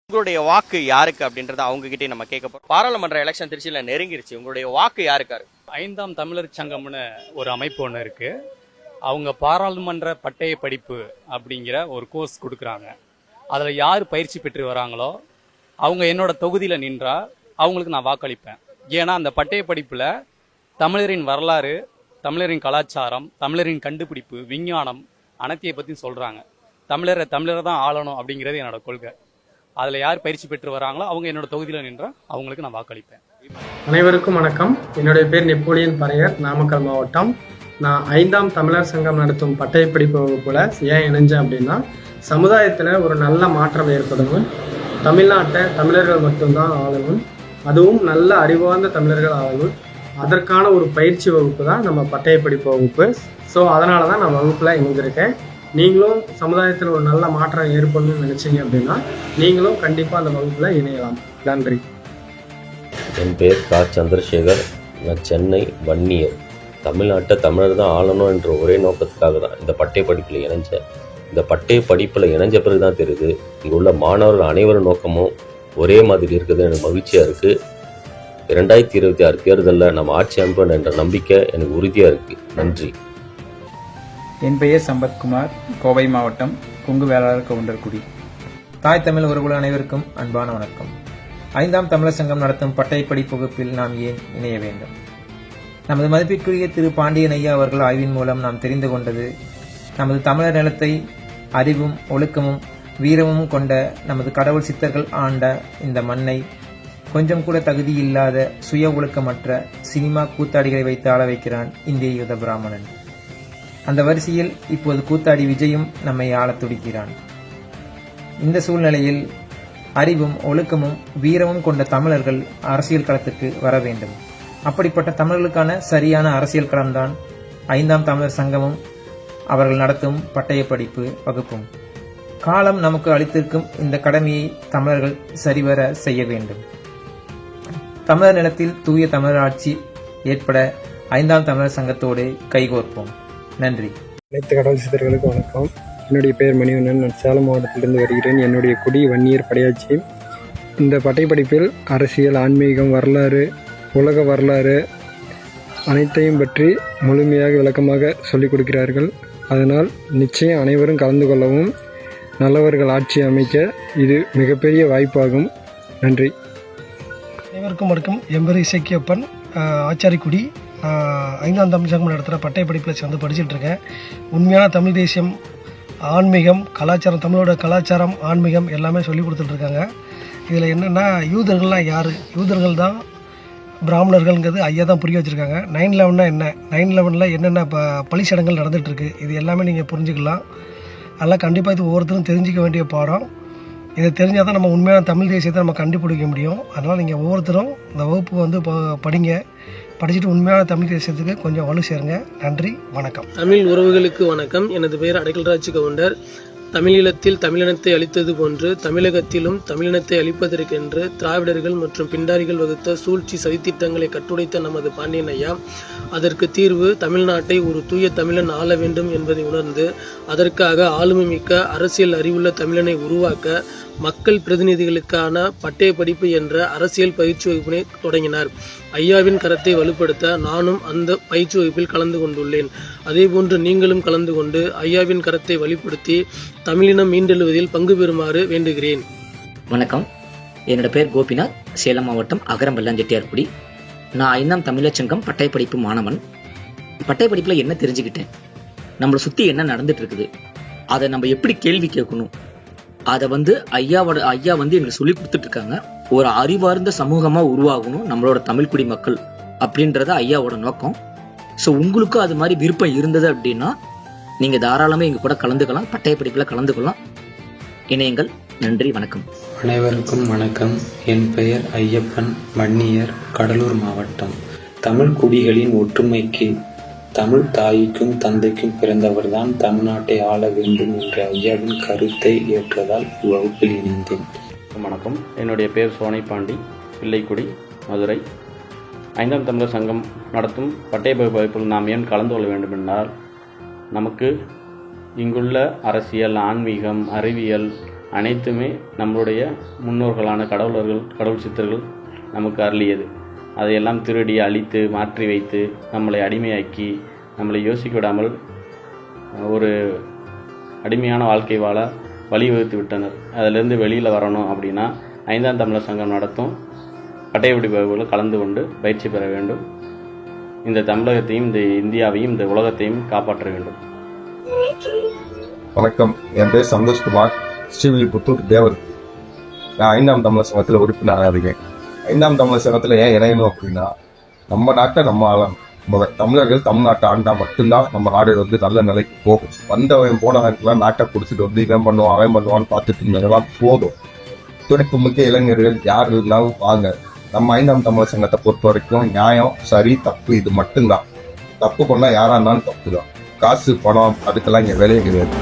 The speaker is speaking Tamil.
உங்களுடைய வாக்கு யாருக்கு அப்படின்றத அவங்க கிட்டே நம்ம கேட்க போறோம். பாராளுமன்ற எலெக்ஷன் திருச்சியில நெருங்கிருச்சு. உங்களுடைய வாக்கு யாருக்காரு? 5ஆம் தமிழர் சங்கம்னு ஒரு அமைப்பு ஒன்று இருக்கு. அவங்க பாராளுமன்ற பட்டய படிப்பு அப்படிங்கிற ஒரு கோர்ஸ் கொடுக்குறாங்க. அதில் யார் பயிற்சி பெற்று வராங்களோ அவங்க என்னோட தொகுதியில் நின்றா அவங்களுக்கு நான் வாக்களிப்பேன். ஏன்னா அந்த பட்டய படிப்பில் தமிழரின் வரலாறு, தமிழரின் கலாச்சாரம், தமிழரின் கண்டுபிடிப்பு, விஞ்ஞானம் அனைத்தையை பற்றி சொல்கிறாங்க. தமிழரை தான் ஆளணும் அப்படிங்கிறது என்னோட கொள்கை. அதில் யார் பயிற்சி பெற்று வராங்களோ அவங்க என்னோட தொகுதியில் நின்றா அவங்களுக்கு நான் வாக்களிப்பேன். அனைவருக்கும் வணக்கம். என்னுடைய பேர் நெப்போலியன் பரையர், நாமக்கல் மாவட்டம். நான் 5ஆம் தமிழர் சங்கம் நடத்தும் பட்டயப்படிப்பு வகுப்புல ஏன் இணைஞ்சேன் அப்படின்னா, சமுதாயத்தில் ஒரு நல்ல மாற்றம் ஏற்படணும், தமிழ்நாட்டை தமிழர்கள் மட்டும்தான் ஆளணும், அதுவும் நல்ல அறிவார்ந்த தமிழர்கள் ஆளணும். அதற்கான ஒரு பயிற்சி வகுப்பு தான் நம்ம பட்டயப்படிப்பு வகுப்பு. ஸோ அதனால தான் நான் வகுப்பில் இணைஞ்சிருக்கேன். நீங்களும் சமுதாயத்தில் ஒரு நல்ல மாற்றம் ஏற்படணும்னு நினைச்சீங்க அப்படின்னா நீங்களும் கண்டிப்பாக அந்த வகுப்பில் இணையலாம். நன்றி. என் பேர் கா சந்திரசேகர். நான் சென்னை வன்னியர். தமிழ்நாட்டை தமிழர் தான் ஆளணும் என்ற ஒரே நோக்கத்துக்காக தான் இந்த பட்டய படிப்பில் இணைஞ்சேன். இந்த பட்டய படிப்பில் இணைஞ்ச பிறகு தான் தெரியுது இங்கே உள்ள மாணவர்கள் அனைவரும் நோக்கமும் ஒரே மாதிரி இருக்குது. எனக்கு மகிழ்ச்சியாக இருக்குது. 2026 தேர்தலில் நம்ம ஆட்சி அமைப்போம் என்ற நம்பிக்கை எனக்கு உறுதியாக இருக்குது. நன்றி. என் பெயர் சம்பத்குமார், கோவை மாவட்டம், கொங்கு வேளாளர் கவுண்டர்குடி. தாய் தமிழ் உறவுகள் அனைவருக்கும் அன்பான வணக்கம். 5ஆம் தமிழர் சங்கம் நடத்தும் பட்டயப்படிப்பு வகுப்பில் நாம் ஏன் இணைய வேண்டும்? நமது மதிப்பிற்குரிய திரு பாண்டியன் ஐயா அவர்கள் ஆய்வின் மூலம் நாம் தெரிந்து கொண்டது, நமது தமிழர் நிலத்தை அறிவும் ஒழுக்கமும் வீரமும் கொண்ட நமது கடவுள் சித்தர்கள் ஆண்ட இந்த மண்ணை கொஞ்சம் கூட தகுதியில்லாத சுய ஒழுக்கமற்ற சினிமா கூத்தாடிகளை வைத்து ஆள வைக்கிறான் இந்திய யுத பிராமணன். அந்த வரிசையில் இப்போது கூத்தாடி விஜயும் நம்மை ஆளத் துடிக்கிறான். இந்த சூழ்நிலையில் அறிவும் ஒழுக்கமும் வீரமும் கொண்ட தமிழர்கள் அரசியல் களத்துக்கு வர வேண்டும். அப்படிப்பட்ட தமிழர்களுக்கான சரியான அரசியல் களம்தான் 5ஆம் தமிழர் சங்கமும் அவர்கள் நடத்தும் பட்டய படிப்பு வகுப்பும். காலம் நமக்கு அளித்திருக்கும் இந்த கடமையை தமிழர்கள் சரிவர செய்ய வேண்டும். தமிழர் நிலத்தில் தூய தமிழர் ஆட்சி ஏற்பட 5ஆம் தமிழர் சங்கத்தோடு கைகோர்ப்போம். நன்றி. அனைத்து கடவுள் சித்தர்களுக்கு வணக்கம். என்னுடைய பெயர் மணிவண்ணன். நான் சேலம் மாவட்டத்திலிருந்து வருகிறேன். என்னுடைய குடி வன்னியர் படையாச்சி. இந்த பட்டயப்படிப்பில் அரசியல், ஆன்மீகம், வரலாறு, உலக வரலாறு அனைத்தையும் பற்றி முழுமையாக விளக்கமாக சொல்லிக் கொடுக்கிறார்கள். அதனால் நிச்சயம் அனைவரும் கலந்து கொள்ளவும், நல்லவர்கள் ஆட்சி அமைக்க இது மிகப்பெரிய வாய்ப்பாகும். நன்றி. அனைவருக்கும் வணக்கம். என் பேர் இசைக்கியப்பன், ஆச்சாரிக்குடி. 5ஆம் தமிழ் சங்கம் நடத்துகிற பட்டய படிப்பில் சேர்ந்து படிச்சுட்டு இருக்கேன். உண்மையான தமிழ் தேசியம், ஆன்மீகம், கலாச்சாரம், தமிழோட கலாச்சாரம், ஆன்மீகம் எல்லாமே சொல்லி கொடுத்துட்ருக்காங்க. இதில் என்னென்னா, யூதர்கள்லாம் யார்? யூதர்கள் தான் பிராமணர்கள்ங்கிறது ஐயா தான் புரிய வச்சுருக்காங்க. 9/11 என்ன, 9/11 என்னென்ன பழிச்சடங்கள் நடந்துகிட்ருக்கு, இது எல்லாமே நீங்கள் புரிஞ்சுக்கலாம். அதெல்லாம் கண்டிப்பாக இது ஒவ்வொருத்தரும் தெரிஞ்சிக்க வேண்டிய பாடம். இதை தெரிஞ்சால் தான் நம்ம உண்மையான தமிழ் தேசியத்தை நம்ம கண்டுபிடிக்க முடியும். அதனால் நீங்கள் ஒவ்வொருத்தரும் இந்த வகுப்பு வந்து படிங்க. படிச்சுட்டு உண்மையான தமிழ் தேசியத்துக்கு கொஞ்சம் வலு சேருங்க. நன்றி, வணக்கம். தமிழ் உறவுகளுக்கு வணக்கம். எனது பெயர் அடைக்கல்ராஜ் கவுண்டர். தமிழீழத்தில் தமிழினத்தை அழித்தது போன்று தமிழகத்திலும் தமிழினத்தை அழிப்பதற்கென்று திராவிடர்கள் மற்றும் பிண்டாரிகள் வகுத்த சூழ்ச்சி சதித்திட்டங்களை கட்டுடைத்த நமது பாண்டியன் ஐயா, அதற்கு தீர்வு தமிழ்நாட்டை ஒரு தூய தமிழன் ஆள வேண்டும் என்பதை உணர்ந்து அதற்காக ஆளுமை மிக்க அரசியல் அறிவுள்ள தமிழனை உருவாக்க மக்கள் பிரதிநிதிகளுக்கான பட்டய படிப்பு என்ற அரசியல் பயிற்சி வகுப்பினை தொடங்கினார். ஐயாவின் கரத்தை வலுப்படுத்த நானும் அந்த பயிற்சி வகுப்பில் கலந்து கொண்டுள்ளேன். அதேபோன்று நீங்களும் கலந்து கொண்டு ஐயாவின் கரத்தை வலுப்படுத்தி தமிழினம் மீண்டெழுவதில் பங்கு பெறுமாறு வேண்டுகிறேன். வணக்கம். என்னோட பேர் கோபிநாத், சேலம் மாவட்டம் அகரம்பெல்லாம் செட்டியார்குடி. நான் 5ஆம் தமிழர் சங்கம் பட்டய படிப்பு மாணவன். பட்டய படிப்புல என்ன தெரிஞ்சுக்கிட்டேன், நம்மளை சுத்தி என்ன நடந்துட்டு இருக்குது, அதை நம்ம எப்படி கேள்வி கேட்கணும், அதை ஐயா எங்களுக்கு சொல்லி கொடுத்துட்டு இருக்காங்க. ஒரு அறிவார்ந்த சமூகமா உருவாகணும் நம்மளோட தமிழ் குடி மக்கள் அப்படின்றத ஐயாவோட நோக்கம். ஸோ உங்களுக்கும் அது மாதிரி விருப்பம் இருந்தது அப்படின்னா நீங்க தாராளமா எங்க கூட கலந்துக்கலாம், பட்டய படிப்புல கலந்துக்கலாம். இணையங்கள். நன்றி, வணக்கம். அனைவருக்கும் வணக்கம். என் பெயர் ஐயப்பன், வன்னியர், கடலூர் மாவட்டம். தமிழ் குடிகளின் ஒற்றுமைக்கு, தமிழ் தாய்க்கும் தந்தைக்கும் பிறந்தவர்தான் தமிழ்நாட்டை ஆள வேண்டும் என்ற ஐயாவின் கருத்தை ஏற்றதால் இவ்வகுப்பில் இணைந்தேன். வணக்கம். என்னுடைய பேர் சோனை பாண்டி, பிள்ளைக்குடி, மதுரை. 5ஆம் தமிழர் சங்கம் நடத்தும் பட்டய வகுப்பில் நாம் ஏன் கலந்து கொள்ள வேண்டும் என்றால், நமக்கு இங்குள்ள அரசியல், ஆன்மீகம், அறிவியல் அனைத்துமே நம்மளுடைய முன்னோர்களான கடவுள் சித்தர்கள் நமக்கு அருளியது. அதையெல்லாம் திருடி அழித்து மாற்றி வைத்து நம்மளை அடிமையாக்கி நம்மளை யோசிக்க விடாமல் ஒரு அடிமையான வாழ்க்கை வாழ வழிவகுத்து விட்டனர். அதிலிருந்து வெளியில் வரணும் அப்படின்னா 5ஆம் தமிழர் சங்கம் நடத்தும் பட்டயப்படிப்பு வகுப்புகளில் கலந்து கொண்டு பயிற்சி பெற வேண்டும். இந்த தமிழகத்தையும் இந்த இந்தியாவையும் இந்த உலகத்தையும் காப்பாற்ற வேண்டும். வணக்கம், என் பேர் சந்தோஷ்குமார், ஸ்ரீவில்லிபுத்தூர் தேவர். நான் 5ஆம் தமிழர் சங்கத்தில் உறுப்பினராக இருக்கேன். 5ஆம் தமிழர் சங்கத்தில் ஏன் இணையணும் அப்படின்னா, நம்ம நாட்டை நம்ம ஆளணும். நம்ம தமிழர்கள் தமிழ்நாட்டை ஆண்டா மட்டும்தான் நம்ம நாடு நல்ல நிலைக்கு போகும். வந்தவன் போனவனுக்குலாம் நாட்டை பிடிச்சிட்டு இவன் பண்ணுவான் அவன் பண்ணுவான்னு பார்த்துட்டு இருந்ததெல்லாம் போதும். துணைக்கு முக்கிய இளைஞர்கள் யார் இருந்தாலும் வாங்க. நம்ம 5ஆம் தமிழர் சங்கத்தை பொறுத்த வரைக்கும் நியாயம், சரி, தப்பு இது மட்டும்தான். தப்பு பண்ணா யாரா இருந்தாலும் தப்பு தான். காசு பணம் அதுக்கெல்லாம் இங்க வேலையே கிடையாது.